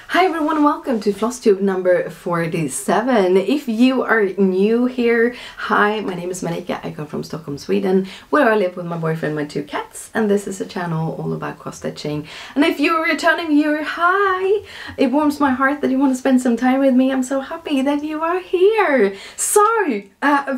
Hi everyone, welcome to FlossTube number 47. If you are new here, hi, my name is Marika. I come from Stockholm, Sweden, where I live with my boyfriend and my two cats, and this is a channel all about cross-stitching. And if you're a returning viewer, hi! It warms my heart that you want to spend some time with me. I'm so happy that you are here. So, a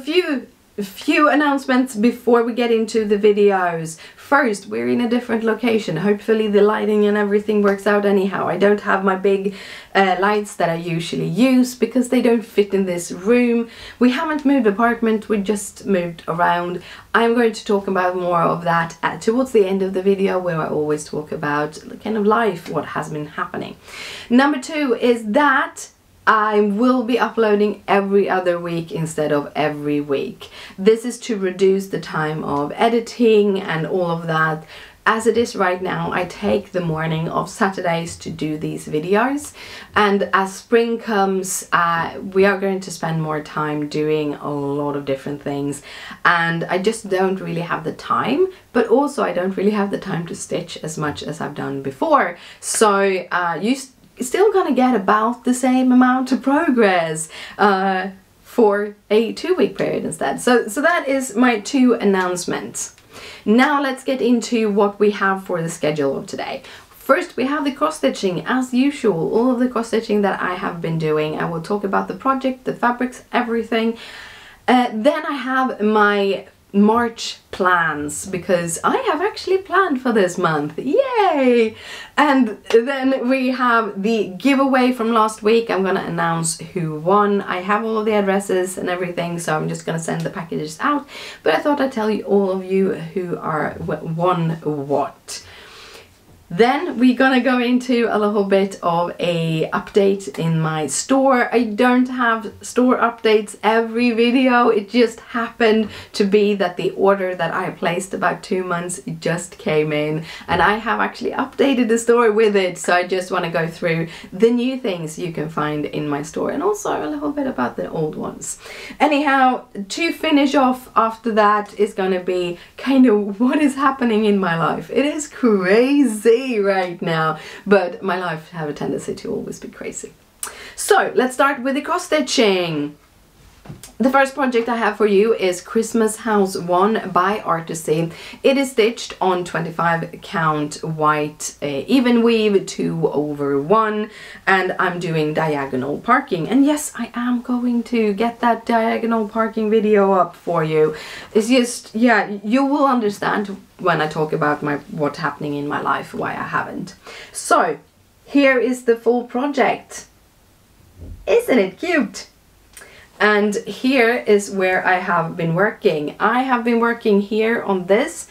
few announcements before we get into the videos. First, we're in a different location. Hopefully the lighting and everything works out anyhow. I don't have my big lights that I usually use because they don't fit in this room. We haven't moved apartment, we just moved around. I'm going to talk about more of that towards the end of the video, where I always talk about kind of life, what has been happening. Number two is that I will be uploading every other week instead of every week. This is to reduce the time of editing and all of that. As it is right now, I take the morning of Saturdays to do these videos, and as spring comes, we are going to spend more time doing a lot of different things, and I just don't really have the time, but also I don't really have the time to stitch as much as I've done before. So you still gonna get about the same amount of progress for a 2-week period instead. So that is my two announcements. Now let's get into what we have for the schedule of today. First, we have the cross-stitching as usual, all of the cross-stitching that I have been doing. I will talk about the project, the fabrics, everything. Then I have my March plans, because I have actually planned for this month, yay! And then we have the giveaway from last week. I'm gonna announce who won. I have all of the addresses and everything, so I'm just gonna send the packages out, but I thought I'd tell you all of you who are won what. Then we're gonna go into a little bit of a update in my store. I don't have store updates every video. It just happened to be that the order that I placed about 2 months just came in, and I have actually updated the store with it. So I just want to go through the new things you can find in my store, and also a little bit about the old ones. Anyhow, to finish off after that is gonna be kind of what is happening in my life. It is crazy right now, but my life have a tendency to always be crazy. So let's start with the cross-stitching. The first project I have for you is Christmas House 1 by Artsy. It is stitched on 25 count white even weave 2/1, and I'm doing diagonal parking. And yes, I am going to get that diagonal parking video up for you. It's just, yeah, you will understand when I talk about what's happening in my life, why I haven't. So here is the full project. Isn't it cute? And here is where I have been working. I have been working here on this.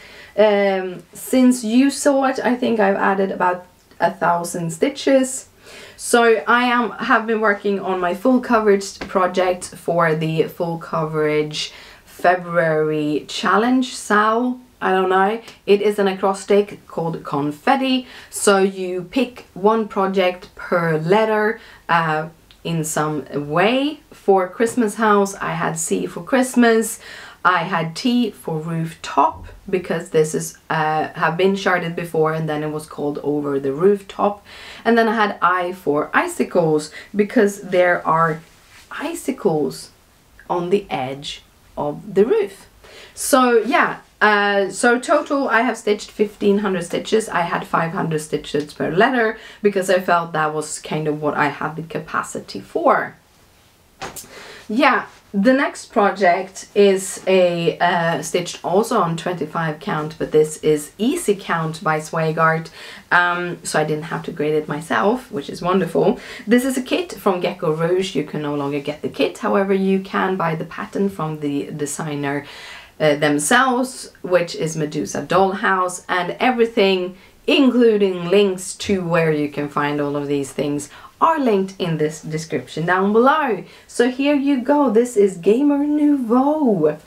Since you saw it, I think I've added about 1,000 stitches. So I have been working on my full coverage project for the full coverage February challenge, SAL. I don't know. It is an acrostic called Confetti. So you pick one project per letter in some way. For Christmas House, I had C for Christmas. I had T for rooftop, because this is have been sharded before, and then it was called Over the Rooftop. And then I had I for icicles, because there are icicles on the edge of the roof. So yeah, so total I have stitched 1,500 stitches. I had 500 stitches per letter because I felt that was kind of what I had the capacity for. Yeah, the next project is a stitched also on 25 count, but this is Easy Count by Swagart. So I didn't have to grade it myself, which is wonderful. This is a kit from Gecko Rouge. You can no longer get the kit, however you can buy the pattern from the designer themselves, which is Medusa Dollhouse, and everything, including links to where you can find all of these things, are linked in this description down below. So here you go. This is Gamer Nouveau,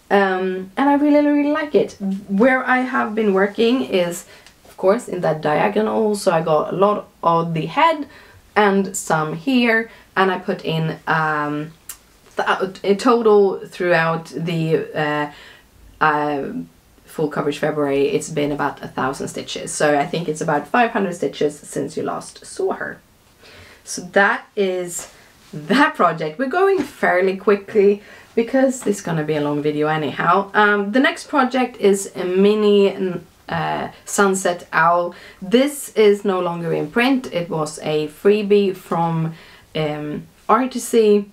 and I really like it. Where I have been working is, of course, in that diagonal. So I got a lot of the head and some here, and I put in a total throughout the full coverage February, it's been about 1,000 stitches. So I think it's about 500 stitches since you last saw her. So that is that project. We're going fairly quickly because this is gonna be a long video anyhow. The next project is a mini sunset owl. This is no longer in print. It was a freebie from Artsy.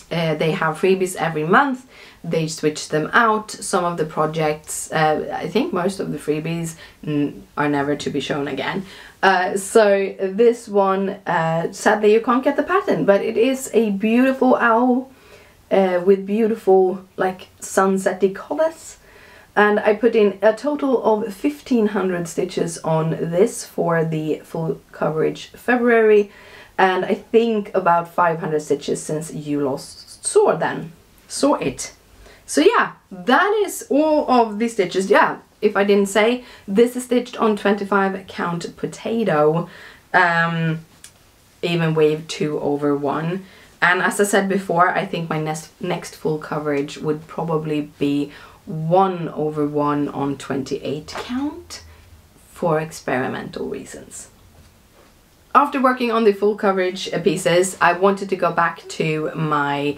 They have freebies every month. They switch them out. Some of the projects, I think most of the freebies are never to be shown again. So this one, sadly you can't get the pattern, but it is a beautiful owl with beautiful like sunsetty colors. And I put in a total of 1500 stitches on this for the full coverage February, and I think about 500 stitches since you last saw it. So yeah, that is all of the stitches. Yeah, if I didn't say, this is stitched on 25 count potato, even wave 2/1. And as I said before, I think my next full coverage would probably be 1/1 on 28 count for experimental reasons. After working on the full coverage pieces, I wanted to go back to my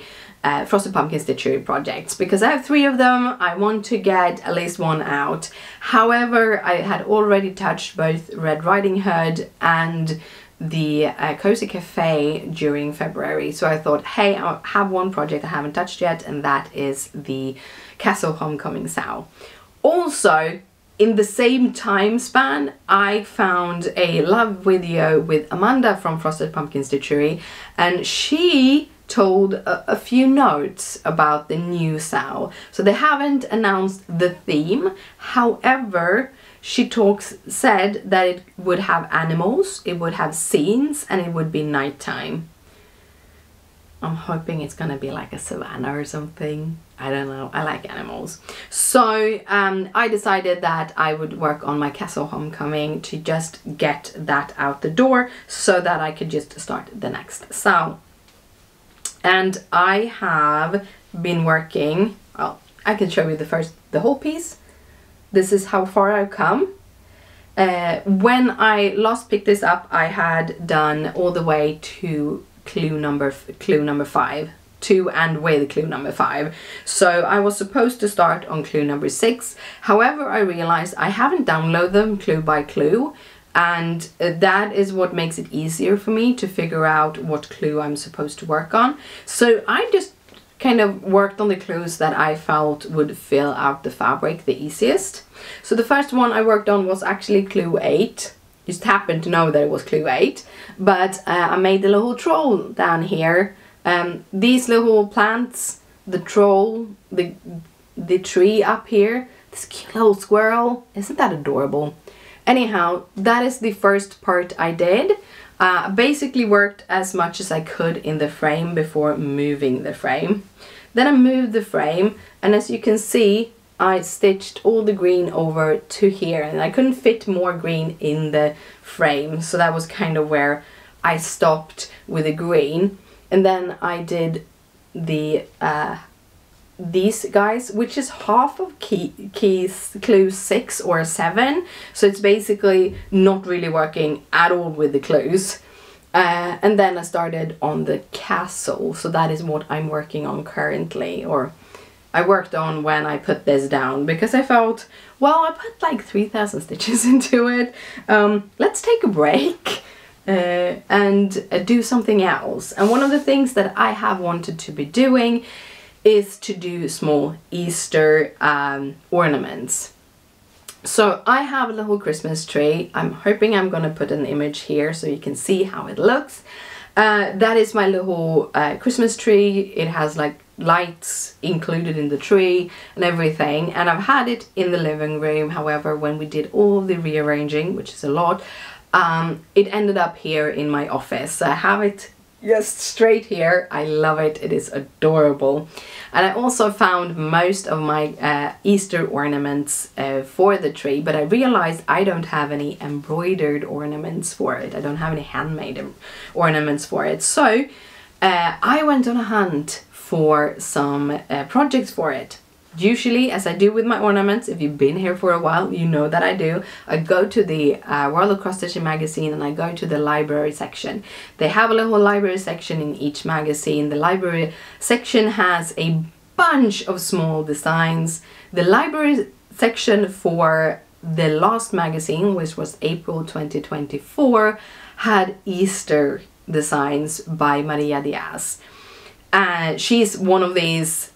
Frosted Pumpkin Stitchery projects because I have 3 of them. I want to get at least one out. However, I had already touched both Red Riding Hood and the Cozy Cafe during February, so I thought, hey, I have one project I haven't touched yet, and that is the Castle Homecoming Sow. Also, in the same time span, I found a love video with Amanda from Frosted Pumpkin Stitchery, and she told a few notes about the new sow. So they haven't announced the theme, however, she said that it would have animals, it would have scenes, and it would be nighttime. I'm hoping it's gonna be like a savannah or something. I don't know, I like animals. So I decided that I would work on my Castle Homecoming to just get that out the door so that I could just start the next sow. And I have been working, well, I can show you the whole piece. This is how far I've come. When I last picked this up, I had done all the way to clue number 5, to and with clue number 5. So I was supposed to start on clue number 6. However, I realized I haven't downloaded them clue by clue, and that is what makes it easier for me to figure out what clue I'm supposed to work on. So I just kind of worked on the clues that I felt would fill out the fabric the easiest. So the first one I worked on was actually clue 8. Just happened to know that it was clue 8, but I made the little troll down here. These little plants, the troll, the tree up here, this cute little squirrel, isn't that adorable? Anyhow, that is the first part I did. Basically worked as much as I could in the frame before moving the frame. Then I moved the frame, and as you can see, I stitched all the green over to here, and I couldn't fit more green in the frame, so that was kind of where I stopped with the green. And then I did the these guys, which is half of clue 6 or 7, so it's basically not really working at all with the clues. And then I started on the castle, so that is what I'm working on currently, or I worked on when I put this down, because I felt, well, I put like 3,000 stitches into it, let's take a break and do something else. And one of the things that I have wanted to be doing is to do small Easter ornaments. So I have a little Christmas tree. I'm hoping I'm gonna put an image here so you can see how it looks. That is my little Christmas tree. It has like lights included in the tree and everything, and I've had it in the living room. However, when we did all the rearranging, which is a lot, it ended up here in my office. So I have it just straight here. I love it. It is adorable. And I also found most of my Easter ornaments for the tree, but I realized I don't have any embroidered ornaments for it. I don't have any handmade ornaments for it. So I went on a hunt for some projects for it. usually, as I do with my ornaments, if you've been here for a while, you know that I do. I go to the World of Cross Stitching magazine and I go to the library section. They have a little library section in each magazine. The library section has a bunch of small designs. The library section for the last magazine, which was April 2024, had Easter designs by Maria Diaz. She's one of these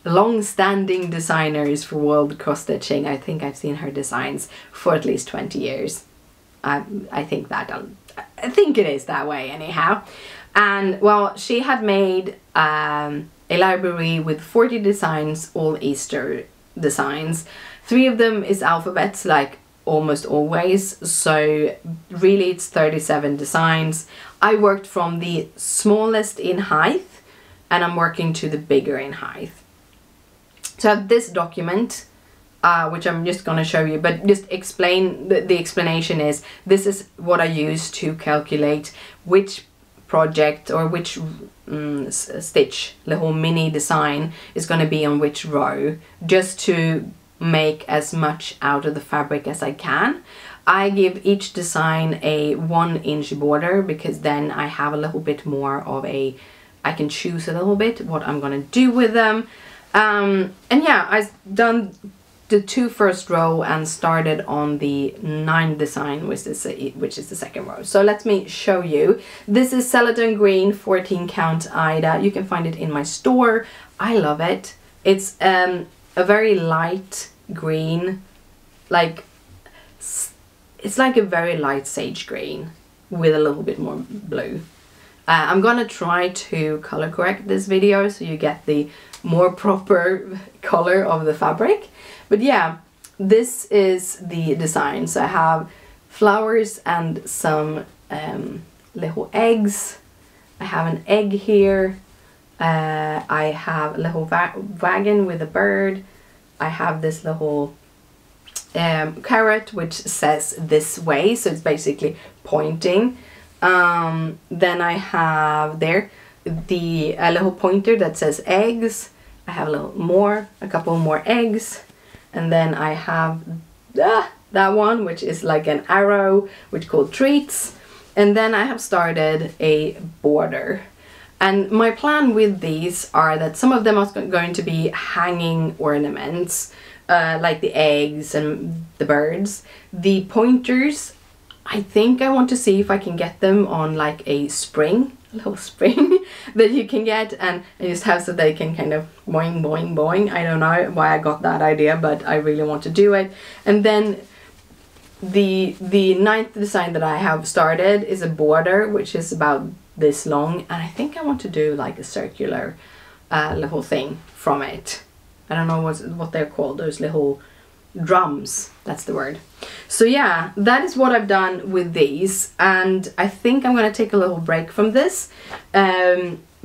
long-standing designers for World Cross Stitching. I think I've seen her designs for at least 20 years. I think it is that way anyhow. And well, she had made a library with 40 designs, all Easter designs. 3 of them is alphabets, like almost always, so really it's 37 designs. I worked from the smallest in height and I'm working to the bigger in height. So I have this document, which I'm just going to show you, but just explain, the explanation is, this is what I use to calculate which project or which stitch, the whole mini design, is going to be on which row, just to make as much out of the fabric as I can. I give each design a 1-inch border because then I have a little bit more of a, I can choose a little bit what I'm gonna do with them. And yeah, I've done the 2 first row and started on the 9th design, which is the second row. So let me show you. This is Celadon Green 14 count Aida. You can find it in my store. I love it. It's a very light green, like it's like a very light sage green with a little bit more blue. I'm gonna try to color correct this video so you get the more proper color of the fabric. But yeah, this is the design. So I have flowers and some little eggs. I have an egg here. I have a little wagon with a bird. I have this little carrot which says this way, so it's basically pointing. Then I have there the little pointer that says eggs. I have a couple more eggs, and then I have that one which is like an arrow which called treats, and then I have started a border. And my plan with these are that some of them are going to be hanging ornaments, like the eggs and the birds. The pointers, I think I want to see if I can get them on like a spring, a little spring that you can get and just have so they can kind of boing, boing, boing. I don't know why I got that idea, but I really want to do it. And then the 9th design that I have started is a border, which is about this long, and I think I want to do like a circular little thing from it. I don't know what they're called, those little drums, that's the word. So yeah, that is what I've done with these, and I think I'm gonna take a little break from this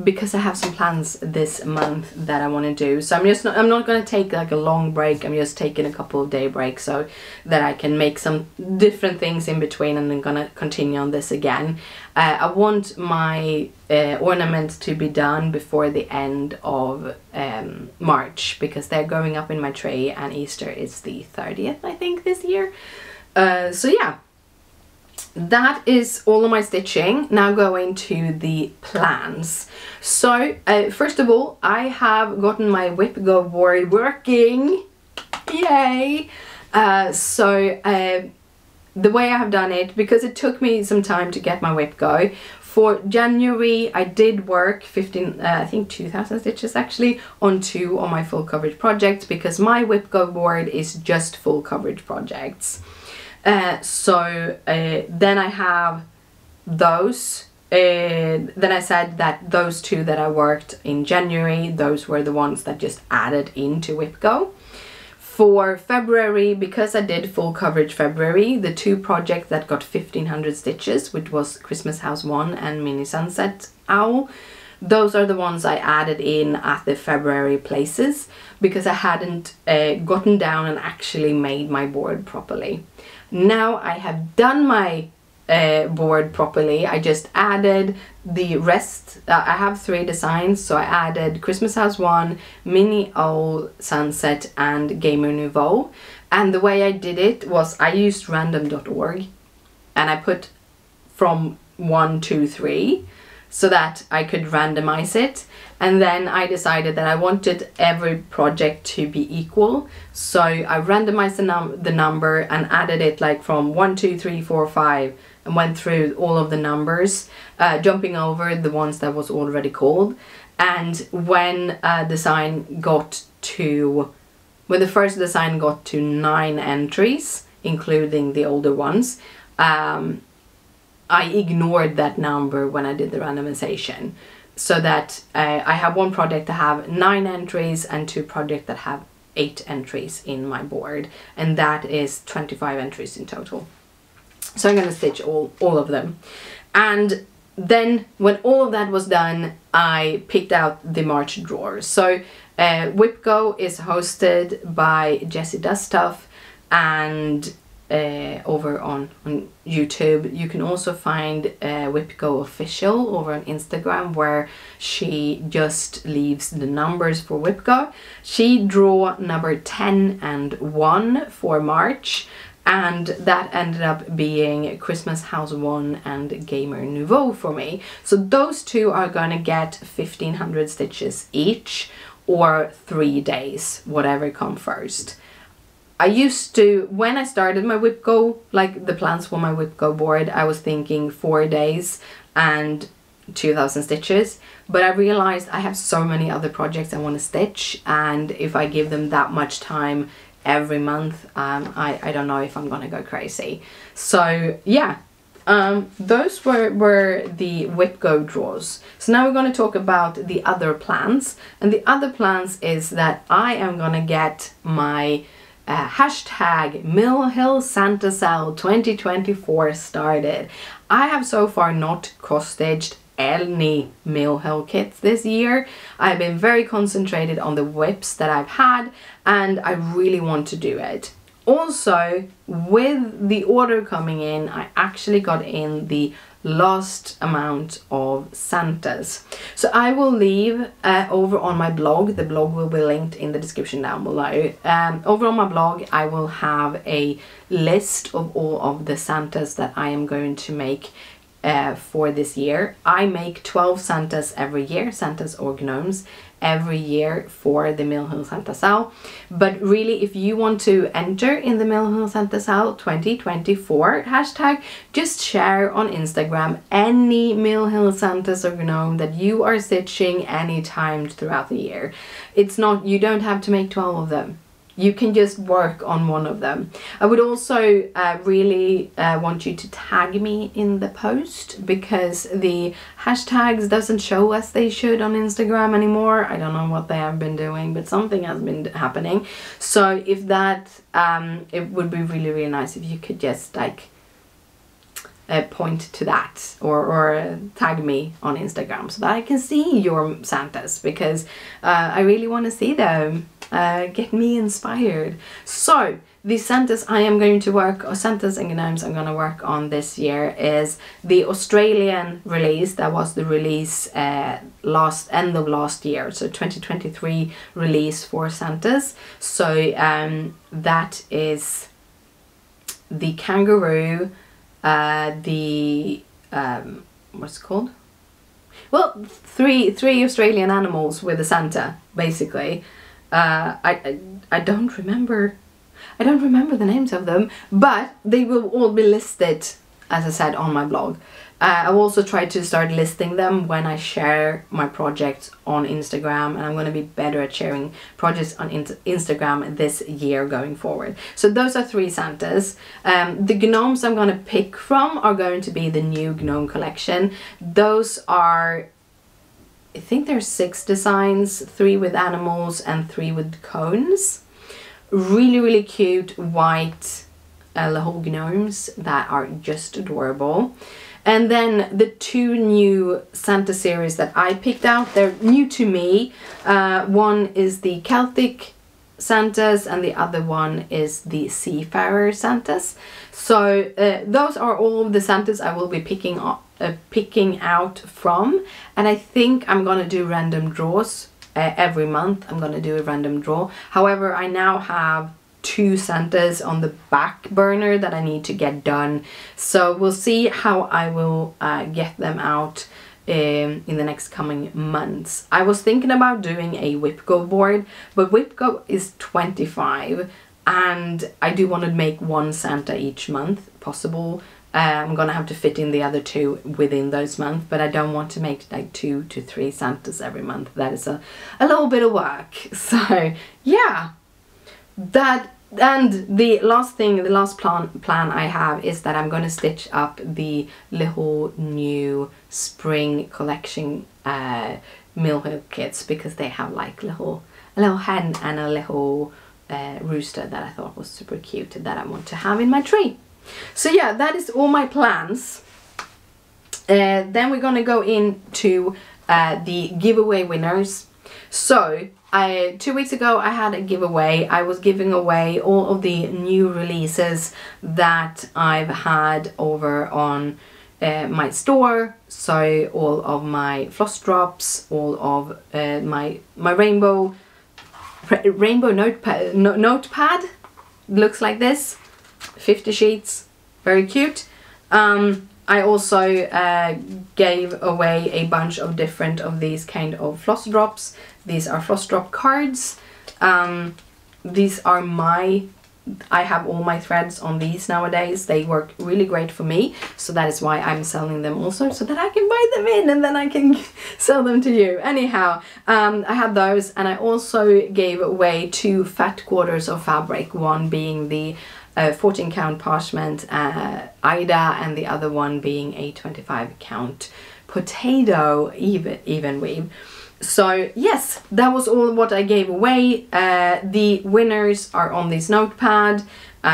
because I have some plans this month that I want to do. So I'm not gonna take like a long break. I'm just taking a couple of day breaks so that I can make some different things in between, and then gonna continue on this again. I want my ornaments to be done before the end of March, because they're going up in my tray and Easter is the 30th, I think, this year. So yeah, that is all of my stitching. Now going to the plans. So first of all, I have gotten my Whip Go board working. Yay! The way I have done it, because it took me some time to get my Whip Go, for January I did work 2,000 stitches actually on 2 of my full coverage projects, because my Whip Go board is just full coverage projects. Then I have those. Then I said that those 2 that I worked in January, those were the ones that just added into Whip Go. For February, because I did full coverage February, the 2 projects that got 1,500 stitches, which was Christmas House 1 and Mini Sunset Owl, those are the ones I added in at the February places, because I hadn't gotten down and actually made my board properly. Now I have done my board properly. I just added the rest. I have 3 designs, so I added Christmas House 1, Mini Owl Sunset, and Gamer Nouveau. And the way I did it was I used random.org and I put from 1, 2, 3 so that I could randomize it. And then I decided that I wanted every project to be equal. So I randomized the number and added it like from 1, 2, 3, 4, 5 and went through all of the numbers, jumping over the ones that was already called. And when when the first design got to 9 entries, including the older ones, I ignored that number when I did the randomization, so that I have 1 project that have 9 entries and 2 projects that have 8 entries in my board, and that is 25 entries in total. So I'm going to stitch all of them. And then when all of that was done, I picked out the March drawers. So WhipGo is hosted by Jessie Does Stuff, and over on YouTube. You can also find WhipGo Official over on Instagram, where she just leaves the numbers for WhipGo. She drew number 10 and 1 for March, and that ended up being Christmas House 1 and Gamer Nouveau for me. So those 2 are gonna get 1500 stitches each, or 3 days, whatever come first. I used to, when I started my WhipGo, like the plans for my WhipGo board, I was thinking 4 days and 2000 stitches, but I realized I have so many other projects I want to stitch, and if I give them that much time every month, I don't know if I'm gonna go crazy. So yeah, those were the WhipGo draws. So now we're going to talk about the other plans, and the other plans is that I am gonna get my hashtag Mill Hill Santa Sale 2024 started. I have so far not cross-stitched any Mill Hill kits this year. I've been very concentrated on the whips that I've had, and I really want to do it. Also, with the order coming in, I actually got in the last amount of Santas. So I will leave over on my blog, the blog will be linked in the description down below. Over on my blog I will have a list of all of the Santas that I am going to make for this year. I make 12 Santas every year, Santas or gnomes, every year for the Mill Hill Santa Sale. But really, if you want to enter in the Mill Hill Santa Sale 2024 hashtag, just share on Instagram any Mill Hill Santas or gnome that you are stitching any time throughout the year. It's not, you don't have to make 12 of them. You can just work on one of them. I would also really want you to tag me in the post, because the hashtags doesn't show as they should on Instagram anymore. I don't know what they have been doing, but something has been happening. So if that, it would be really, really nice if you could just like point to that, or tag me on Instagram so that I can see your Santas, because I really want to see them. Get me inspired. So the Santas I am going to work, or Santas and gnomes I'm going to work on this year, is the Australian release. That was the release end of last year, so 2023 release for Santas. So that is the kangaroo, the what's it called? Well, three Australian animals with a Santa, basically. I don't remember the names of them, but they will all be listed, as I said, on my blog. I will also try to start listing them when I share my projects on Instagram, and I'm going to be better at sharing projects on Instagram this year going forward. So those are 3 Santas. The gnomes I'm going to pick from are going to be the new gnome collection. Those are, I think there's 6 designs, 3 with animals and 3 with cones. Really, really cute white Lahore gnomes that are just adorable. And then the 2 new Santa series that I picked out, they're new to me. One is the Celtic Santas, and the other one is the Seafarer Santas. So those are all of the Santas I will be picking out from, and I think I'm gonna do random draws every month. I'm gonna do a random draw. However, I now have 2 Santas on the back burner that I need to get done, so we'll see how I will get them out in the next coming months. I was thinking about doing a WIPGO board, but WIPGO is 25 and I do want to make 1 Santa each month possible. I'm gonna have to fit in the other 2 within those months, but I don't want to make like 2 to 3 Santas every month. That is a little bit of work. So yeah, that. And the last thing, the last plan I have is that I'm gonna stitch up the little new spring collection mill hook kits, because they have like a little hen and a little rooster that I thought was super cute that I want to have in my tree. So yeah, that is all my plans. Then we're gonna go into the giveaway winners. So 2 weeks ago I had a giveaway. I was giving away all of the new releases that I've had over on my store. So all of my floss drops, all of my rainbow notepad looks like this, 50 sheets, very cute. I also gave away a bunch of different of these kind of floss drops. These are floss drop cards. These are I have all my threads on these nowadays. They work really great for me, so that is why I'm selling them also, so that I can buy them in and then I can sell them to you. Anyhow, I had those, and I also gave away 2 fat quarters of fabric, one being the 14 count parchment Ida, and the other one being a 25 count potato even weave. So yes, that was all what I gave away. The winners are on this notepad.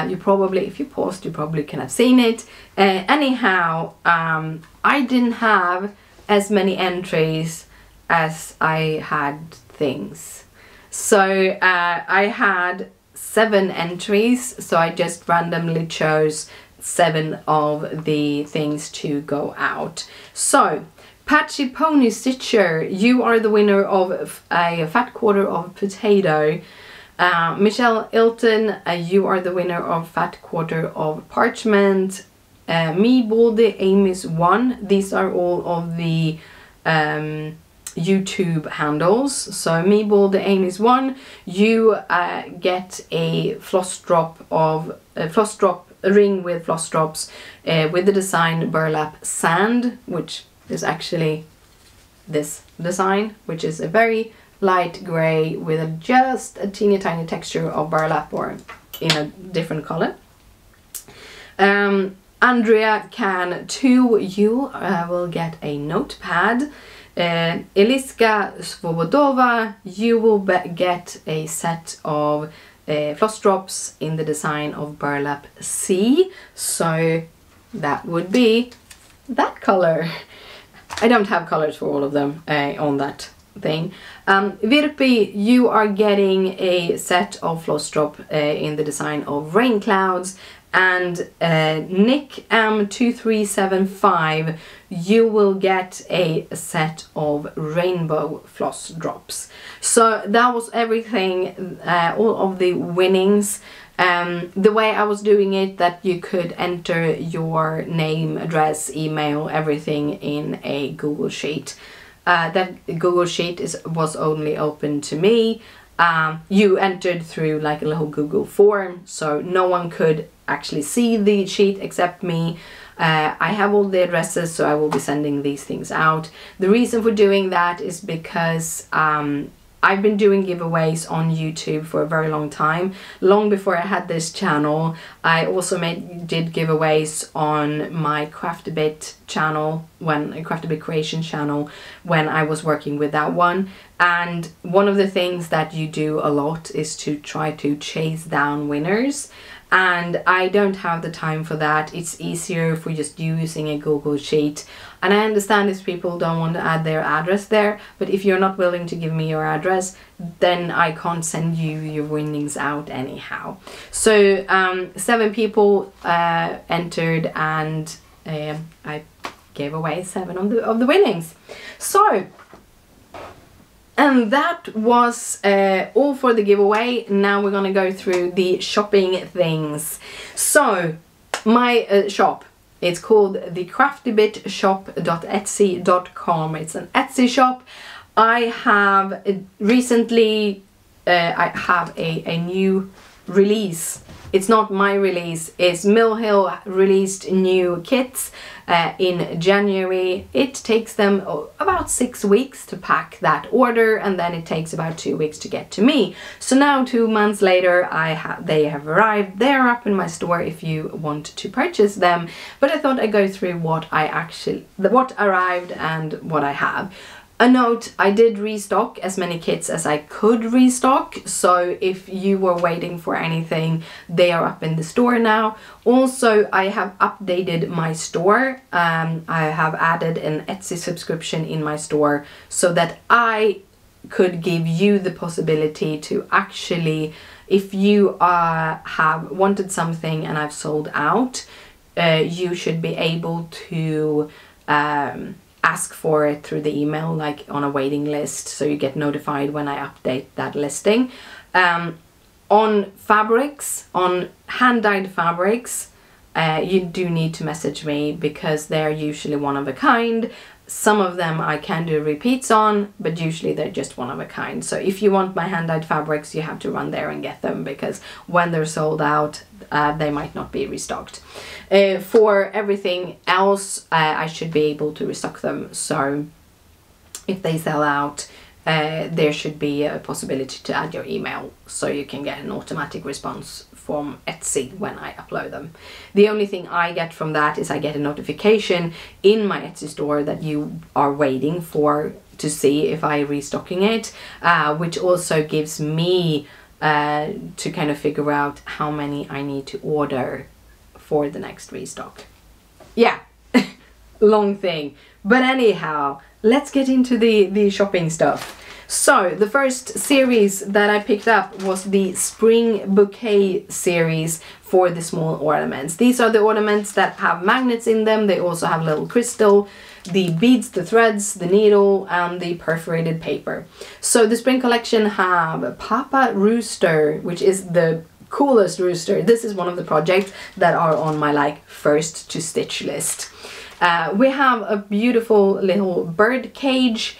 You probably, if you paused, you probably can have seen it. Anyhow, I didn't have as many entries as I had things. So I had 7 entries, so I just randomly chose 7 of the things to go out. So Patchy Pony Stitcher, you are the winner of a fat quarter of potato. Michelle Ilton, you are the winner of fat quarter of parchment. Me Baldy Amy's 1. These are all of the YouTube handles. So Me Baldy Amy's 1, you get a floss drop ring with floss drops with the design Burlap Sand, which is actually this design, which is a very light gray with just a teeny tiny texture of burlap, or in a different color. Andrea Can 2, you will get a notepad. Eliska Svobodova, you will get a set of floss drops in the design of Burlap Sea. So that would be that color. I don't have colors for all of them on that thing. Virpi, you are getting a set of floss drop in the design of Rain Clouds. And Nick M2375, you will get a set of rainbow floss drops. So that was everything, all of the winnings. The way I was doing it, that you could enter your name, address, email, everything in a Google Sheet. That Google Sheet was only open to me. You entered through like a little Google form, so no one could actually see the sheet except me. I have all the addresses, so I will be sending these things out. The reason for doing that is because I've been doing giveaways on YouTube for a very long time, long before I had this channel. I also did giveaways on my Craft-A-Bit channel, Craft-A-Bit creation channel, when I was working with that one. And one of the things that you do a lot is to try to chase down winners. And I don't have the time for that. It's easier for just using a Google Sheet. And I understand if people don't want to add their address there, but if you're not willing to give me your address, then I can't send you your winnings out anyhow. So 7 people entered, and I gave away 7 of the winnings. So, and that was all for the giveaway. Now we're gonna go through the shopping things. So, my shop, it's called the craftybitshop.etsy.com. It's an Etsy shop. I have recently, I have a new release. It's not my release, it's Mill Hill released new kits in January. It takes them about 6 weeks to pack that order, and then it takes about 2 weeks to get to me. So now 2 months later they have arrived. They're up in my store if you want to purchase them, but I thought I'd go through what arrived and what I have. A note, I did restock as many kits as I could restock, so if you were waiting for anything, they are up in the store now. Also, I have updated my store. I have added an Etsy subscription in my store so that I could give you the possibility to actually, if you have wanted something and I've sold out, you should be able to ask for it through the email, like on a waiting list, so you get notified when I update that listing. On fabrics, on hand-dyed fabrics, you do need to message me because they're usually one of a kind. Some of them I can do repeats on, but usually they're just one of a kind. So if you want my hand-dyed fabrics, you have to run there and get them, because when they're sold out, they might not be restocked. For everything else, I should be able to restock them. So if they sell out, there should be a possibility to add your email so you can get an automatic response from Etsy when I upload them. The only thing I get from that is I get a notification in my Etsy store that you are waiting for to see if I'm restocking it, which also gives me to kind of figure out how many I need to order for the next restock. Yeah, long thing. But anyhow, let's get into the shopping stuff. So the first series that I picked up was the Spring Bouquet series for the small ornaments. These are the ornaments that have magnets in them. They also have little crystal, the beads, the threads, the needle, and the perforated paper. So the spring collection have Papa Rooster, which is the coolest rooster. This is one of the projects that are on my like first to stitch list. We have a beautiful little bird cage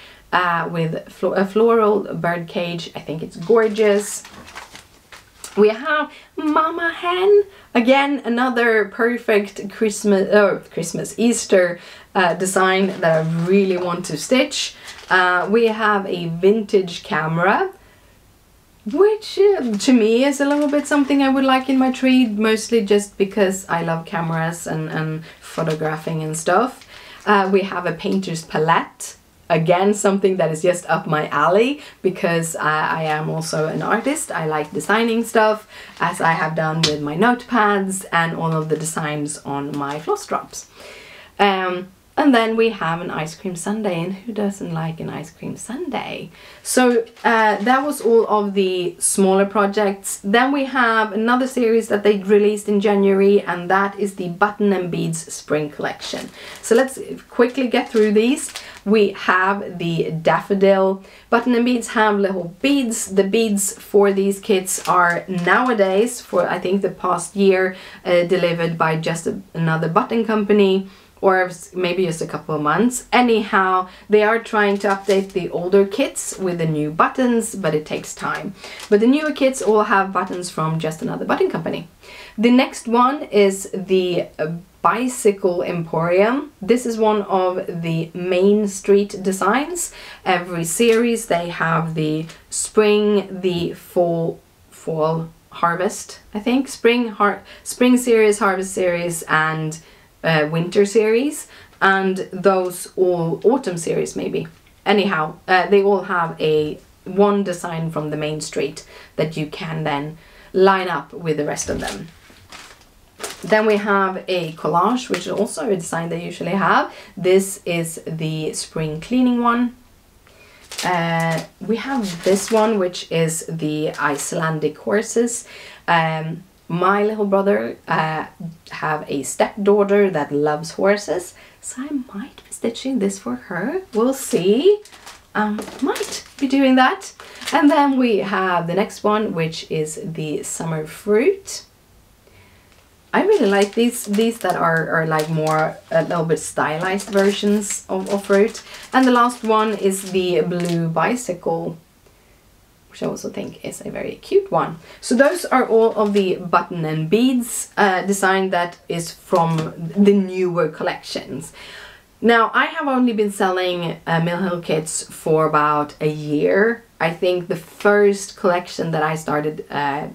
with a floral bird cage. I think it's gorgeous. We have Mama Hen, again another perfect Easter design that I really want to stitch. We have a vintage camera, which to me is a little bit something I would like in my tree, mostly just because I love cameras and photographing and stuff. We have a painter's palette. Again, something that is just up my alley because I am also an artist. I like designing stuff, as I have done with my notepads and all of the designs on my floss drops. And then we have an ice cream sundae, and who doesn't like an ice cream sundae? So that was all of the smaller projects. Then we have another series that they released in January, and that is the Button and Beads Spring Collection. So let's quickly get through these. We have the daffodil. Button and Beads have little beads. The beads for these kits are nowadays, for I think the past year, delivered by just another button company, or maybe just a couple of months. Anyhow, they are trying to update the older kits with the new buttons, but it takes time. But the newer kits all have buttons from just another button company. The next one is the Bicycle Emporium. This is one of the Main Street designs. Every series they have the spring, the fall harvest, I think, spring series, harvest series, and winter series, and those all autumn series maybe. Anyhow, they all have one design from the Main Street that you can then line up with the rest of them. Then we have a collage, which is also a design they usually have. This is the spring cleaning one. We have this one, which is the Icelandic horses. My little brother have a stepdaughter that loves horses, so I might be stitching this for her. We'll see. Might be doing that. And then we have the next one, which is the summer fruit. I really like these that are like more a little bit stylized versions of fruit. And the last one is the blue bicycle, which I also think is a very cute one. So those are all of the button and beads design that is from the newer collections. Now, I have only been selling Mill Hill kits for about a year. I think the first collection that I started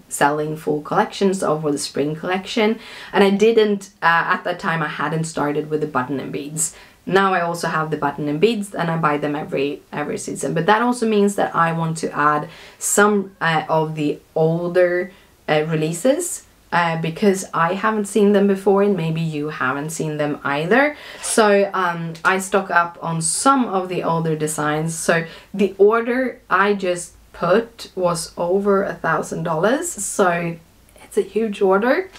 selling full collections of was the spring collection. And I didn't, at that time, I hadn't started with the button and beads. Now I also have the button and beads, and I buy them every season. But that also means that I want to add some of the older releases because I haven't seen them before, and maybe you haven't seen them either. So I stock up on some of the older designs. So the order I just put was over $1,000, so it's a huge order.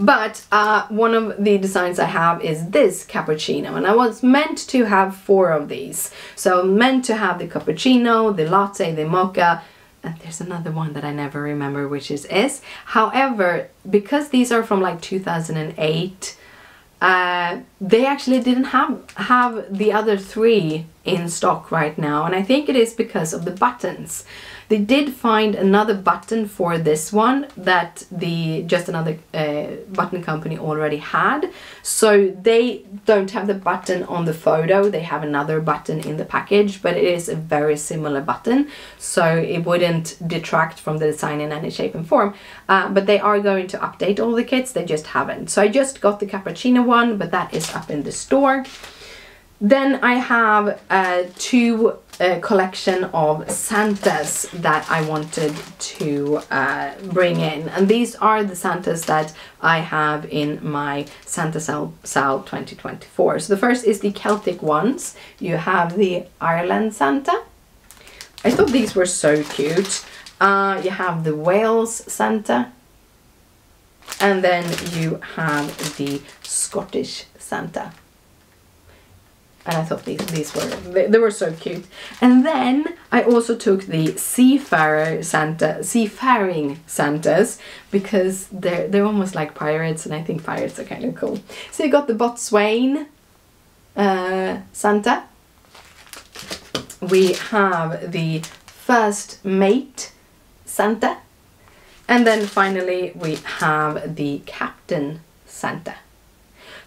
But one of the designs I have is this cappuccino, and I was meant to have 4 of these. So meant to have the cappuccino, the latte, the mocha, and there's another one that I never remember which is. However, because these are from like 2008, they actually didn't have the other 3 in stock right now, and I think it is because of the buttons. They did find another button for this one that just another button company already had. So they don't have the button on the photo, they have another button in the package, but it is a very similar button, so it wouldn't detract from the design in any shape and form. But they are going to update all the kits, they just haven't. So I just got the cappuccino one, but that is up in the store. Then I have 2 collection of Santas that I wanted to bring in, and these are the Santas that I have in my Santa Sal 2024. So the first is the Celtic ones. You have the Ireland Santa. I thought these were so cute. You have the Wales Santa, and then you have the Scottish Santa. And I thought these were so cute. And then I also took the seafaring Santas, because they're almost like pirates, and I think pirates are kind of cool. So you got the Botswain Santa. We have the First Mate Santa. And then finally we have the Captain Santa.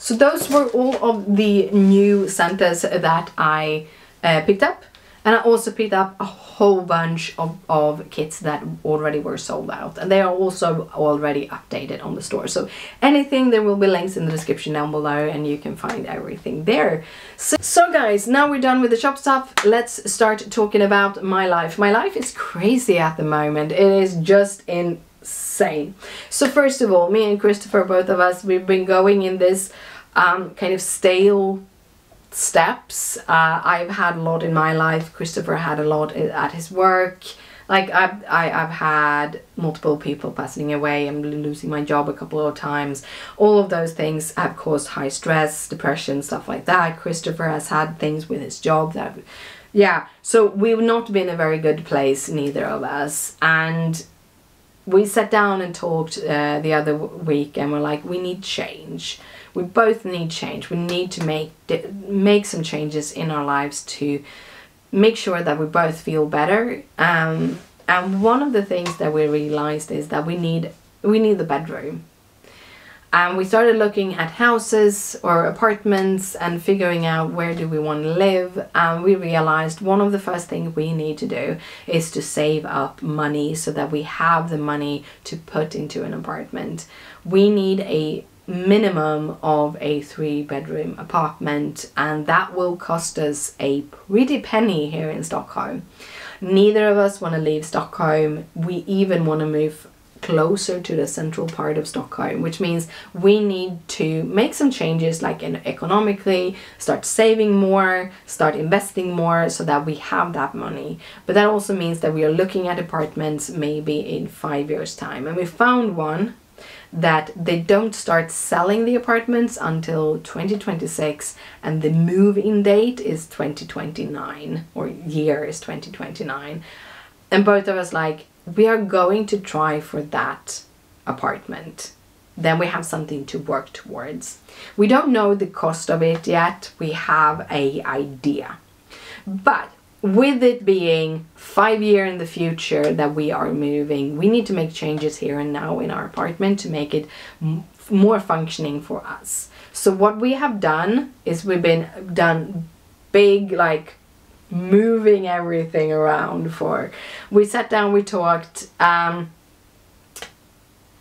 So those were all of the new Santas that I picked up. And I also picked up a whole bunch of kits that already were sold out. And they are also already updated on the store. So anything, there will be links in the description down below, and you can find everything there. So guys, now we're done with the shop stuff. Let's start talking about my life. My life is crazy at the moment. It is just insane. So first of all, me and Christopher, both of us, we've been going in this kind of stale steps. I've had a lot in my life. Christopher had a lot at his work. Like I've had multiple people passing away and losing my job a couple of times. All of those things have caused high stress, depression, stuff like that. Christopher has had things with his job that, yeah. So we've not been in a very good place, neither of us. And we sat down and talked the other week, and we're like, we need change. We both need change. We need to make some changes in our lives to make sure that we both feel better. And one of the things that we realized is that we need the bedroom. And we started looking at houses or apartments and figuring out where do we want to live. And we realized one of the first things we need to do is to save up money so that we have the money to put into an apartment. We need a minimum of a 3-bedroom apartment, and that will cost us a pretty penny here in Stockholm. Neither of us want to leave Stockholm. We even want to move closer to the central part of Stockholm, which means we need to make some changes, like economically, start saving more, start investing more so that we have that money. But that also means that we are looking at apartments maybe in 5 years time. And we found one that they don't start selling the apartments until 2026, and the move-in date is 2029, or year is 2029. And both of us like, we are going to try for that apartment. Then we have something to work towards. We don't know the cost of it yet. We have an idea. But with it being 5 years in the future that we are moving, we need to make changes here and now in our apartment to make it more functioning for us. So what we have done is we've done big, like, moving everything around for. We sat down, we talked.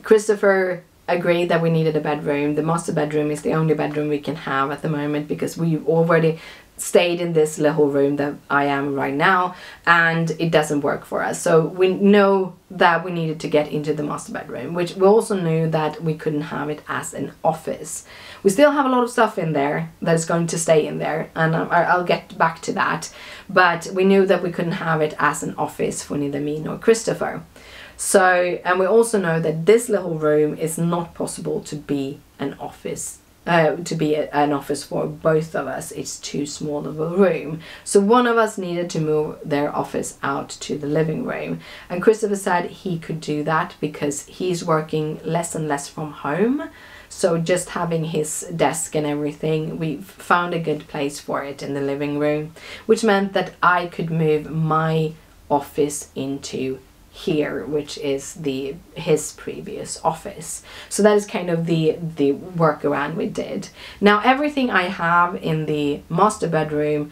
Christopher agreed that we needed a bedroom. The master bedroom is the only bedroom we can have at the moment because we've already stayed in this little room that I am right now, and it doesn't work for us. So we know that we needed to get into the master bedroom, which we also knew that we couldn't have it as an office. We still have a lot of stuff in there that is going to stay in there, and I'll get back to that. But we knew that we couldn't have it as an office for neither me nor Christopher. So, and we also know that this little room is not possible to be an office. An office for both of us. It's too small of a room. So one of us needed to move their office out to the living room. And Christopher said he could do that because he's working less and less from home. So just having his desk and everything, we found a good place for it in the living room, which meant that I could move my office into here, which is his previous office. So that is kind of the workaround we did. Now everything I have in the master bedroom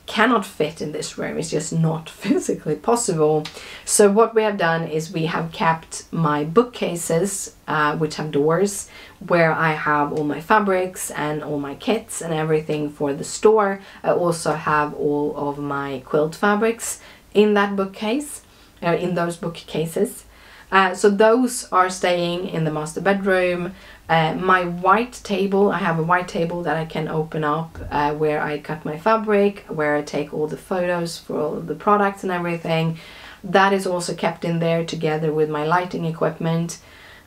cannot fit in this room. It's just not physically possible. So what we have done is we have kept my bookcases, which have doors, where I have all my fabrics and all my kits and everything for the store. I also have all of my quilt fabrics in that bookcase. In those bookcases. So those are staying in the master bedroom. My white table, I have a white table that I can open up where I cut my fabric, where I take all the photos for all of the products and everything. That is also kept in there together with my lighting equipment.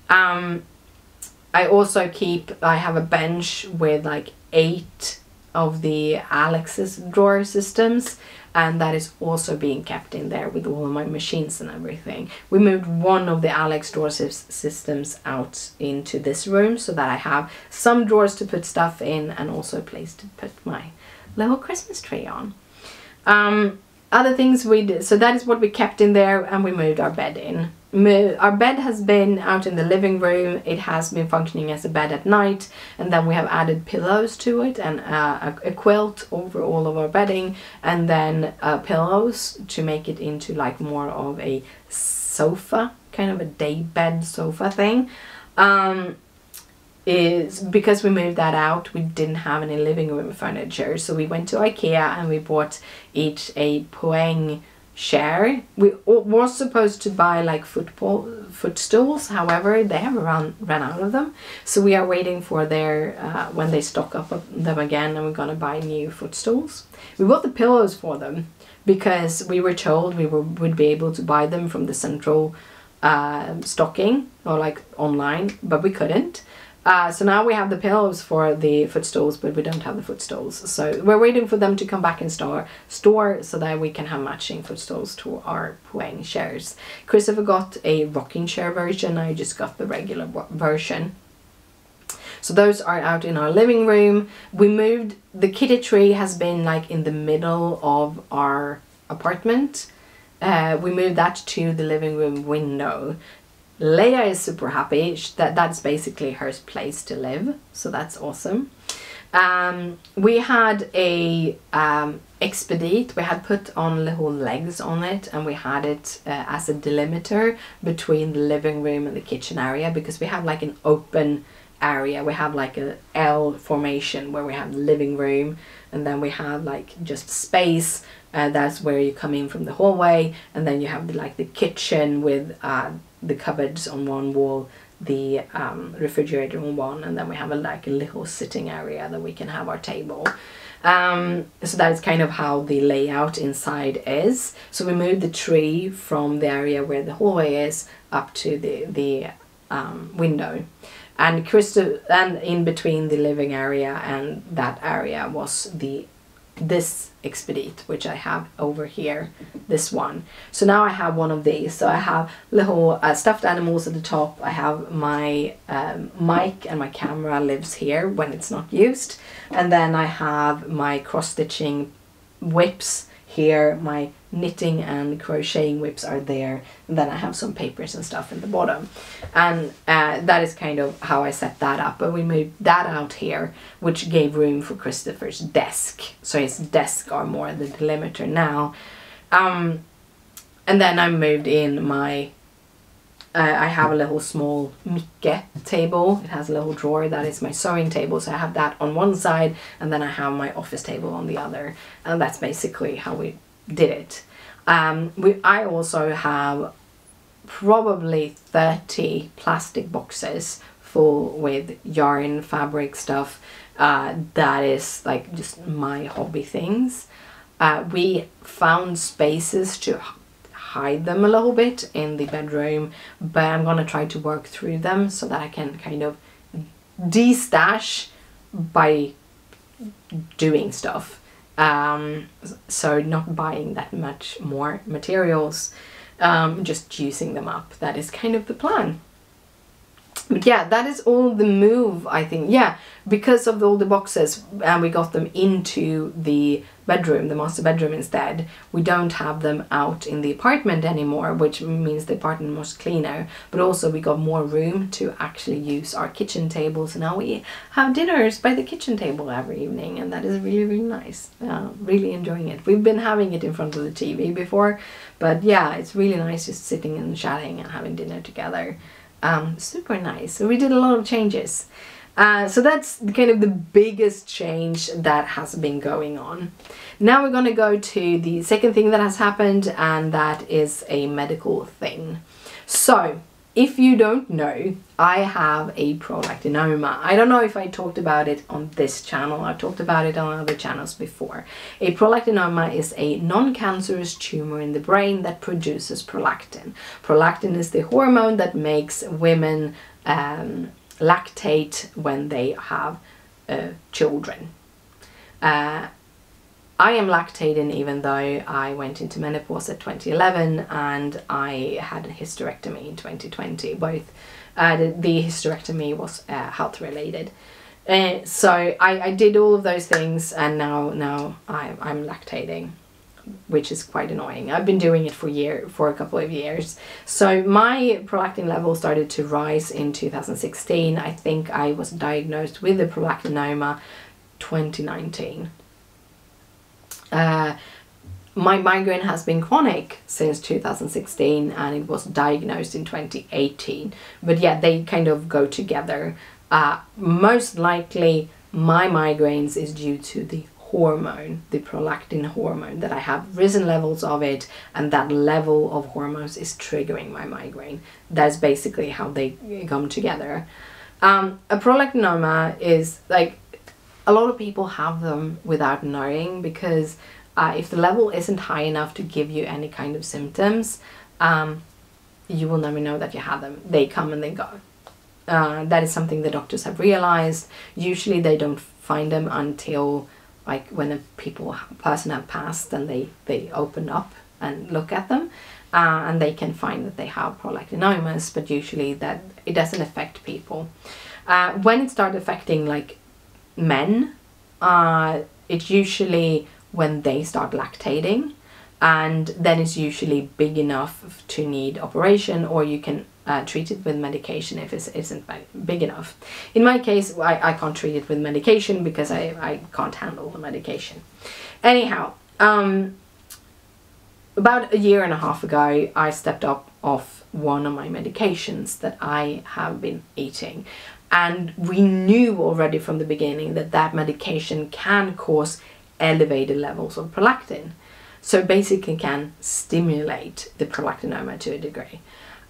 I have a bench with like 8 of the Alex's drawer systems, and that is also being kept in there with all of my machines and everything. We moved one of the Alex drawer systems out into this room so that I have some drawers to put stuff in and also a place to put my little Christmas tree on. Other things we did, so that is what we kept in there, and we moved our bed in. Our bed has been out in the living room. It has been functioning as a bed at night, and then we have added pillows to it and a quilt over all of our bedding, and then pillows to make it into like more of a sofa, kind of a day bed sofa thing. Is because we moved that out, we didn't have any living room furniture, so we went to IKEA and we bought each a Poäng chair. We were supposed to buy like footstools, however they have run out of them, so we are waiting for their when they stock up them again, and we're gonna buy new footstools. We bought the pillows for them because we were told we would be able to buy them from the central stocking or like online, but we couldn't. So now we have the pillows for the footstools, but we don't have the footstools. So we're waiting for them to come back in store so that we can have matching footstools to our Poäng chairs. Christopher got a rocking chair version. I just got the regular version. So those are out in our living room. We moved, the kitty tree has been like in the middle of our apartment. We moved that to the living room window. Leia is super happy. That's basically her place to live, so that's awesome. We had a Expedit. We had put on little legs on it, and we had it as a delimiter between the living room and the kitchen area, because we have like an open area. We have like a L formation where we have the living room, and then we have like just space. That's where you come in from the hallway, and then you have like the kitchen with the cupboards on one wall, the refrigerator on one, and then we have like a little sitting area that we can have our table. So that's kind of how the layout inside is. So we moved the tree from the area where the hallway is up to the window, and in between the living area and that area was this Expedit, which I have over here, this one. So now I have one of these. So I have little stuffed animals at the top. I have my mic, and my camera lives here when it's not used. And then I have my cross-stitching whips here, my knitting and crocheting whips are there, and then I have some papers and stuff in the bottom. And that is kind of how I set that up. But we moved that out here, which gave room for Christopher's desk. So his desk are more the delimiter now. And then I moved in my I have a little small Mikke table. It has a little drawer. That is my sewing table. So I have that on one side, and then I have my office table on the other. And that's basically how we did it. I also have probably 30 plastic boxes full with yarn, fabric stuff. That is like just my hobby things. We found spaces to hide them a little bit in the bedroom, but I'm gonna try to work through them so that I can kind of de-stash by doing stuff. So not buying that much more materials, just using them up. That is kind of the plan. But yeah, that is all the move, I think. Yeah, because of all the boxes, and we got them into the bedroom, the master bedroom instead. We don't have them out in the apartment anymore, which means the apartment was cleaner. But also we got more room to actually use our kitchen table. So now we have dinners by the kitchen table every evening, and that is really, really nice. Really enjoying it. We've been having it in front of the TV before, but yeah, it's really nice just sitting and chatting and having dinner together. Super nice. So we did a lot of changes. So that's kind of the biggest change that has been going on. Now we're going to go to the second thing that has happened, and that is a medical thing. So if you don't know, I have a prolactinoma. I don't know if I talked about it on this channel. I've talked about it on other channels before. A prolactinoma is a non-cancerous tumor in the brain that produces prolactin. Prolactin is the hormone that makes women lactate when they have children. I am lactating even though I went into menopause at 2011 and I had a hysterectomy in 2020. Both the hysterectomy was health related. So I did all of those things, and now I'm lactating, which is quite annoying. I've been doing it for a couple of years. So my prolactin level started to rise in 2016. I think I was diagnosed with the prolactinoma 2019. My migraine has been chronic since 2016, and it was diagnosed in 2018. But yeah, they kind of go together. Most likely my migraines is due to the hormone, the prolactin hormone, that I have risen levels of it, and that level of hormones is triggering my migraine. That's basically how they come together. A prolactinoma is like, a lot of people have them without knowing, because if the level isn't high enough to give you any kind of symptoms, you will never know that you have them. They come and they go. That is something the doctors have realized. Usually they don't find them until like when a person have passed, and they open up and look at them, and they can find that they have prolactinomas, but usually that it doesn't affect people. When it started affecting like men, it's usually when they start lactating, and then it's usually big enough to need operation, or you can treat it with medication if it isn't big enough. In my case, I can't treat it with medication because I can't handle the medication. Anyhow, about a year and a half ago, I stepped up off one of my medications that I have been eating. And we knew already from the beginning that that medication can cause elevated levels of prolactin. So basically can stimulate the prolactinoma to a degree.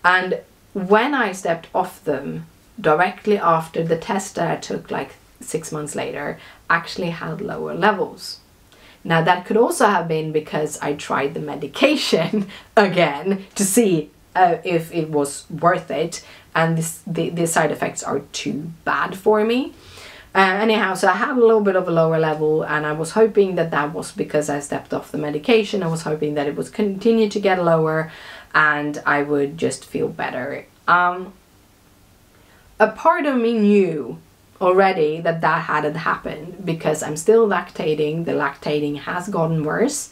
And when I stepped off them directly after the test that I took like 6 months later, actually had lower levels. Now that could also have been because I tried the medication again to see if it was worth it, and the side effects are too bad for me. Anyhow, so I had a little bit of a lower level, and I was hoping that that was because I stepped off the medication. I was hoping that it would continue to get lower and I would just feel better. A part of me knew already that that hadn't happened because I'm still lactating. The lactating has gotten worse,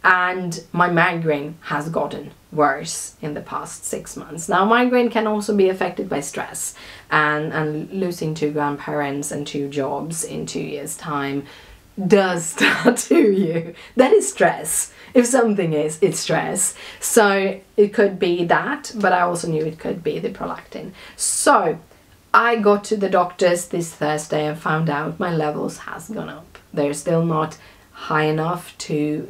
and my migraine has gotten worse in the past 6 months. Now, migraine can also be affected by stress, and losing 2 grandparents and 2 jobs in 2 years' time does that to you. That is stress. If something is, it's stress. So it could be that, but I also knew it could be the prolactin. So I got to the doctors this Thursday and found out my levels has gone up. They're still not high enough to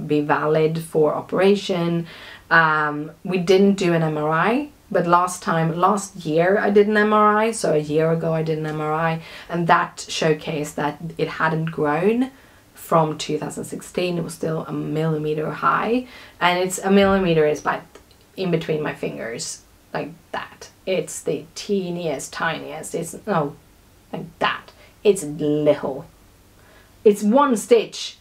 be valid for operation. We didn't do an MRI, but last year I did an MRI, so a year ago I did an MRI, and that showcased that it hadn't grown from 2016. It was still a millimeter high, and it's a millimeter is about in between my fingers, like that. It's the teeniest, tiniest. It's no, like that. It's little. It's 1 stitch.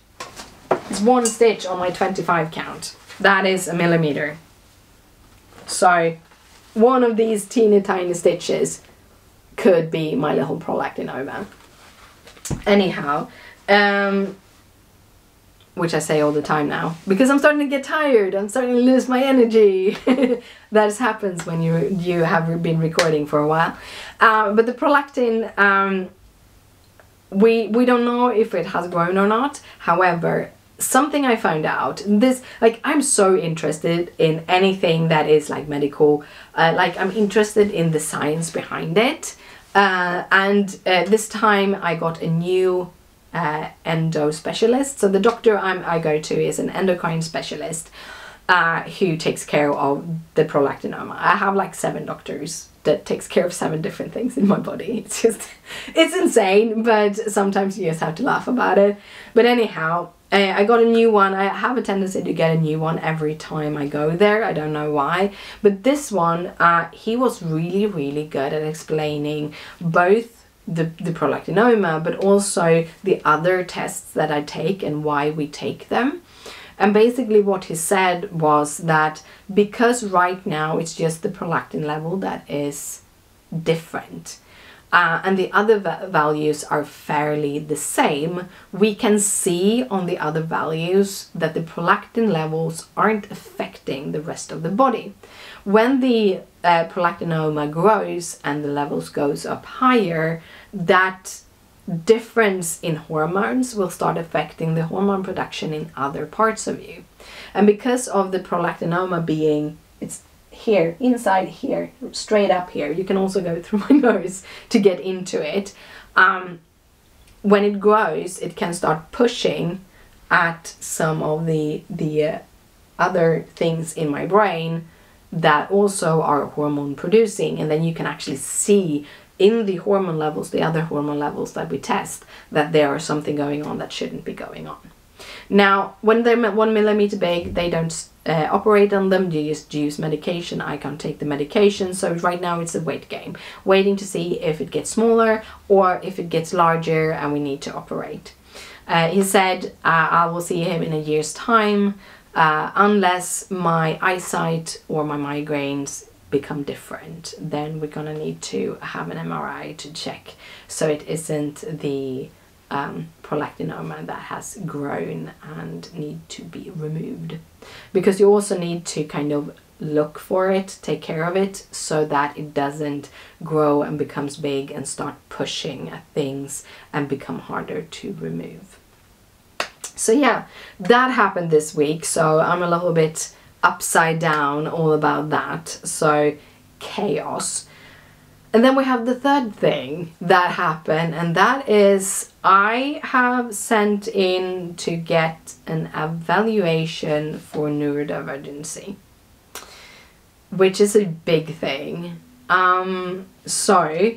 It's 1 stitch on my 25 count. That is a millimeter. So one of these teeny tiny stitches could be my little prolactinoma. Anyhow, which I say all the time now because I'm starting to get tired. I'm starting to lose my energy. That happens when you have been recording for a while. But the prolactin, we don't know if it has grown or not. However, something I found out, this, like, I'm so interested in anything that is like medical, like I'm interested in the science behind it, and this time I got a new endo specialist. So the doctor I go to is an endocrine specialist who takes care of the prolactinoma. I have like 7 doctors that takes care of 7 different things in my body. It's just, it's insane, but sometimes you just have to laugh about it. But anyhow, I got a new one. I have a tendency to get a new one every time I go there. I don't know why. But this one, he was really, really good at explaining both the prolactinoma, but also the other tests that I take and why we take them. And basically what he said was that because right now it's just the prolactin level that is different, and the other values are fairly the same, we can see on the other values that the prolactin levels aren't affecting the rest of the body. When the prolactinoma grows and the levels goes up higher, that difference in hormones will start affecting the hormone production in other parts of you. And because of the prolactinoma being, it's here, inside here, straight up here, you can also go through my nose to get into it. When it grows, it can start pushing at some of the other things in my brain that also are hormone producing, and then you can actually see in the hormone levels, the other hormone levels that we test, that there is something going on that shouldn't be going on. Now, when they're 1 millimeter big, they don't operate on them. You just use medication. I can't take the medication, so right now it's a wait game, waiting to see if it gets smaller or if it gets larger and we need to operate. He said I will see him in a year's time, unless my eyesight or my migraines become different, then we're gonna need to have an MRI to check so it isn't the prolactinoma that has grown and need to be removed, because you also need to kind of look for it, take care of it, so that it doesn't grow and becomes big and start pushing at things and become harder to remove. So yeah, that happened this week, so I'm a little bit upside down all about that, so chaos. And then we have the third thing that happened, and that is I have sent in to get an evaluation for neurodivergency. which is a big thing. So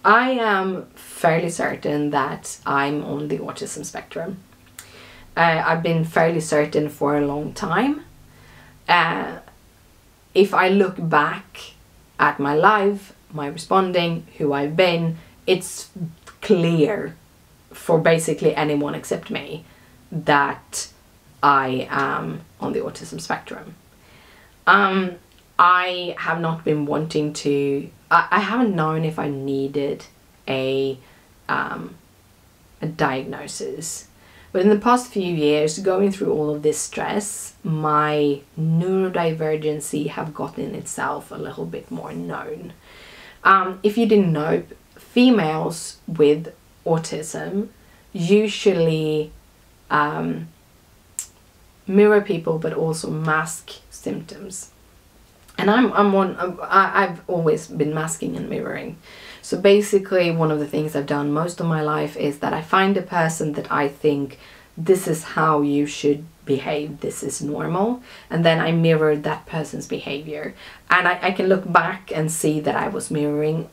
I am fairly certain that I'm on the autism spectrum. I've been fairly certain for a long time. If I look back at my life, my responding, who I've been, it's clear for basically anyone except me that I am on the autism spectrum. I have not been wanting to, I haven't known if I needed a diagnosis. But in the past few years, going through all of this stress, my neurodivergency have gotten itself a little bit more known. If you didn't know, females with autism usually mirror people, but also mask symptoms. And I've always been masking and mirroring. So basically one of the things I've done most of my life is that I find a person that I think this is how you should behave, this is normal, and then I mirrored that person's behavior. And I can look back and see that I was mirroring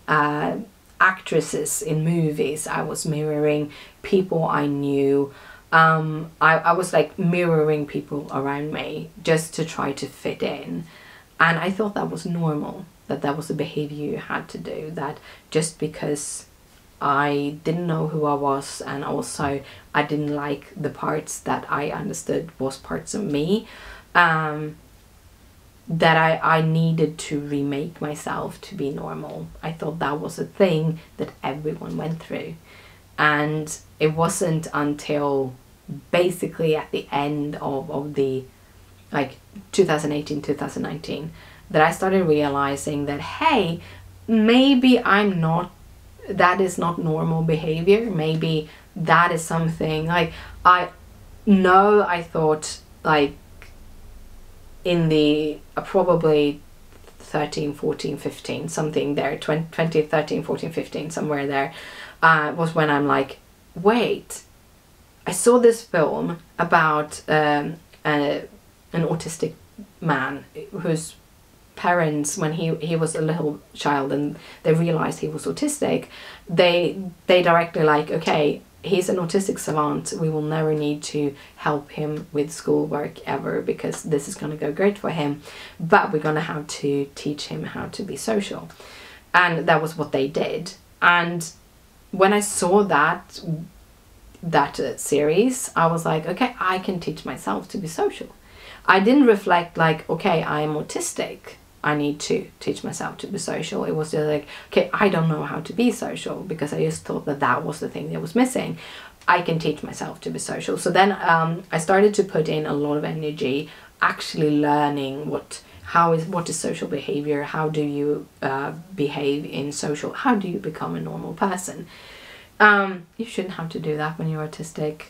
actresses in movies, I was mirroring people I knew. I was like mirroring people around me just to try to fit in. And I thought that was normal, that was a behavior you had to do, that just because I didn't know who I was, and also I didn't like the parts that I understood was parts of me, that I needed to remake myself to be normal. I thought that was a thing that everyone went through. And it wasn't until basically at the end of the like 2018, 2019 that I started realizing that, hey, maybe that is not normal behavior. Maybe that is something like I thought like in the probably 13, 14, 15, something there, 2013, 14, 15, somewhere there, was when I'm like, wait, I saw this film about an autistic man whose parents, when he was a little child and they realized he was autistic, they directly like, okay, he's an autistic savant, we will never need to help him with schoolwork ever because this is going to go great for him, but we're going to have to teach him how to be social. And that was what they did. And when I saw that series, I was like, okay, I can teach myself to be social. I didn't reflect like, okay, I'm autistic, I need to teach myself to be social. It was just like, okay, I don't know how to be social, because I just thought that was the thing that was missing. I can teach myself to be social. So then I started to put in a lot of energy actually learning what is social behavior, how do you behave in social, how do you become a normal person. You shouldn't have to do that when you're autistic.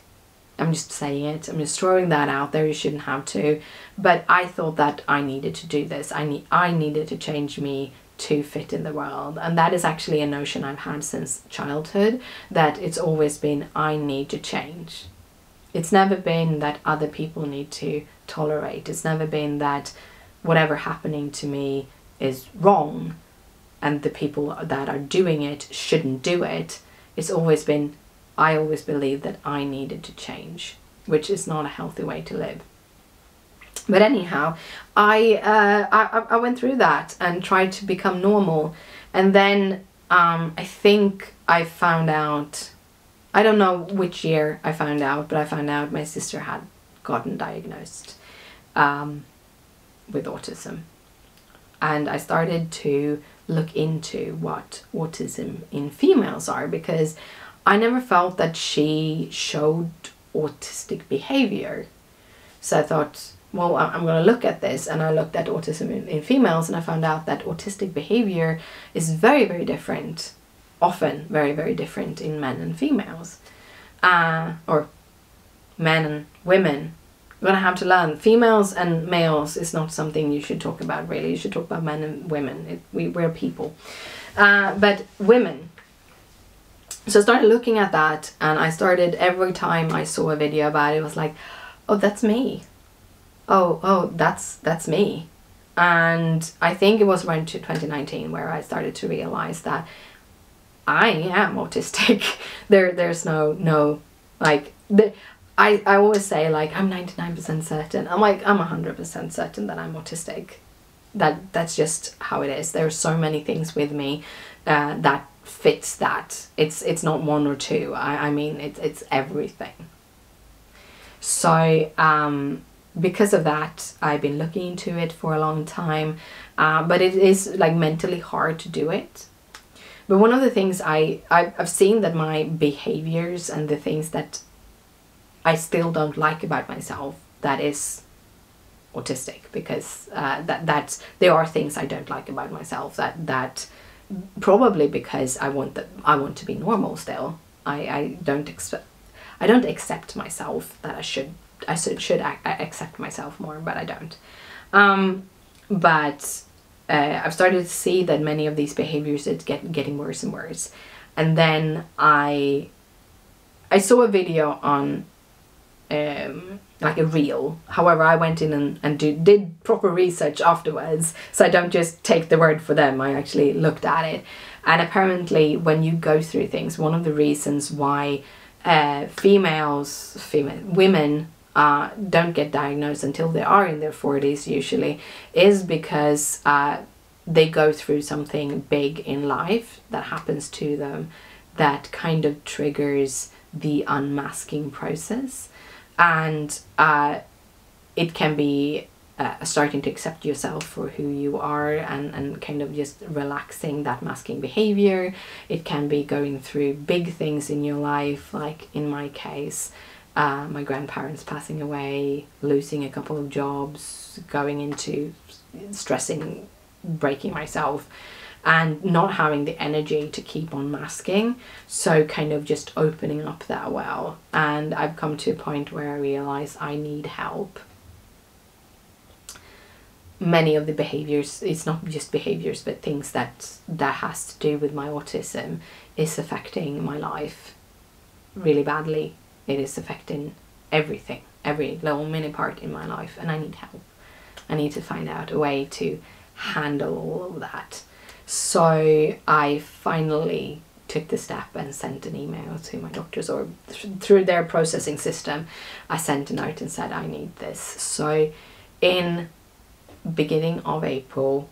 I'm just saying it, I'm just throwing that out there, you shouldn't have to. But I thought that I needed to do this. I needed to change me to fit in the world. And that is actually a notion I've had since childhood, that it's always been, I need to change. It's never been that other people need to tolerate. It's never been that whatever happening to me is wrong and the people that are doing it shouldn't do it. It's always been, I always believed that I needed to change, which is not a healthy way to live. But anyhow, I went through that and tried to become normal. And then I think I found out, I don't know which year I found out, but I found out my sister had gotten diagnosed with autism. And I started to look into what autism in females are, because I never felt that she showed autistic behavior. So I thought, well, I'm going to look at this, and I looked at autism in females, and I found out that autistic behavior is very, very different, often very, very different in men and females, or men and women. You're going to have to learn. Females and males is not something you should talk about, really. You should talk about men and women. We're people. But women. So I started looking at that, and I started, every time I saw a video about it, it was like, oh, that's me. Oh, that's me. And I think it was around 2019 where I started to realize that I am autistic. There's no like I always say like I'm 99% certain. I'm 100% certain that I'm autistic. That's just how it is. There are so many things with me that fits that. It's not one or two. I mean it's everything. So because of that, I've been looking into it for a long time, but it is like mentally hard to do it. But one of the things I've seen that my behaviors and the things that I still don't like about myself, that is autistic, because there are things I don't like about myself that probably because I want to be normal still. I don't accept myself that I should accept myself more, but I don't. But I've started to see that many of these behaviors it's getting worse and worse. And then I saw a video on like a reel. However, I went in and did proper research afterwards, so I don't just take the word for them. I actually looked at it, and apparently when you go through things, one of the reasons why women don't get diagnosed until they are in their 40s usually is because they go through something big in life that happens to them that kind of triggers the unmasking process. And it can be starting to accept yourself for who you are and kind of just relaxing that masking behavior. It can be going through big things in your life, like in my case, my grandparents passing away, losing a couple of jobs, going into stressing, breaking myself, and not having the energy to keep on masking. So kind of just opening up that well. And I've come to a point where I realize I need help. Many of the behaviors, it's not just behaviors, but things that has to do with my autism is affecting my life really badly. It is affecting everything, every little mini part in my life, and I need help. I need to find out a way to handle all of that. So I finally took the step and sent an email to my doctors, or through their processing system, I sent a note and said I need this. So in beginning of April,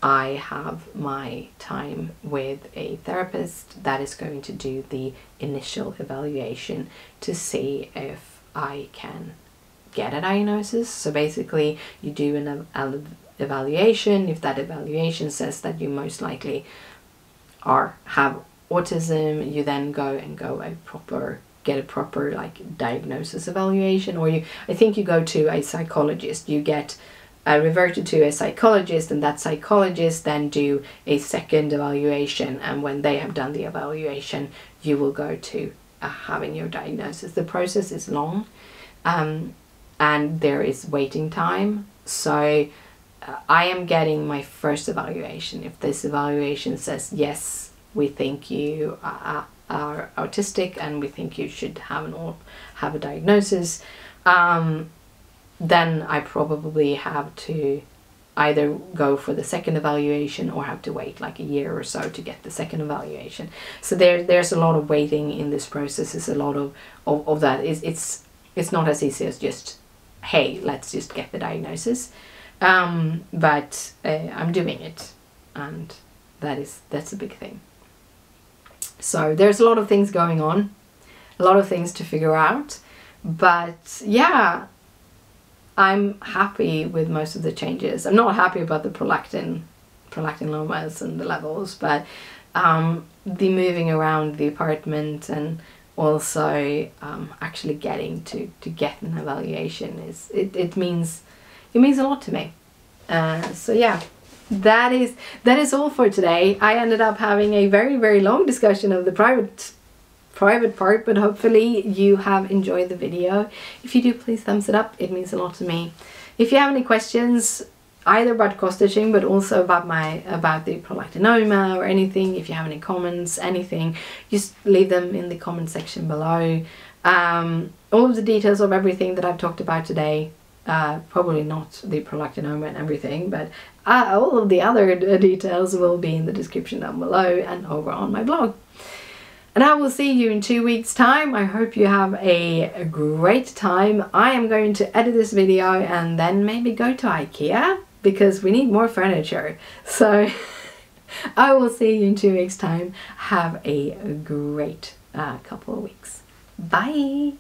I have my time with a therapist that is going to do the initial evaluation to see if I can get a diagnosis. So basically you do an evaluation. If that evaluation says that you most likely have autism, you then get a proper like diagnosis evaluation, or I think you go to a psychologist. You get reverted to a psychologist, and that psychologist then do a second evaluation, and when they have done the evaluation you will go to having your diagnosis. The process is long, and there is waiting time. So I am getting my first evaluation. If this evaluation says yes, we think you are autistic and we think you should have a diagnosis, then I probably have to either go for the second evaluation or have to wait like a year or so to get the second evaluation. So there's a lot of waiting in this process. It's a lot of that. It's not as easy as just, hey, let's just get the diagnosis. But I'm doing it, and that's a big thing. So there's a lot of things going on, a lot of things to figure out, but yeah, I'm happy with most of the changes. I'm not happy about the prolactin levels and the levels, but the moving around the apartment and also actually getting to get an evaluation it means a lot to me. So yeah, that is all for today. I ended up having a very, very long discussion of the private part, but hopefully you have enjoyed the video. If you do, please thumbs it up. It means a lot to me. If you have any questions either about cross-stitching but also about the prolactinoma or anything, if you have any comments, anything, just leave them in the comment section below. All of the details of everything that I've talked about today Probably not the product number and everything, but all of the other details will be in the description down below and over on my blog. And I will see you in 2 weeks time. I hope you have a great time. I am going to edit this video and then maybe go to IKEA because we need more furniture. So I will see you in 2 weeks time. Have a great couple of weeks. Bye!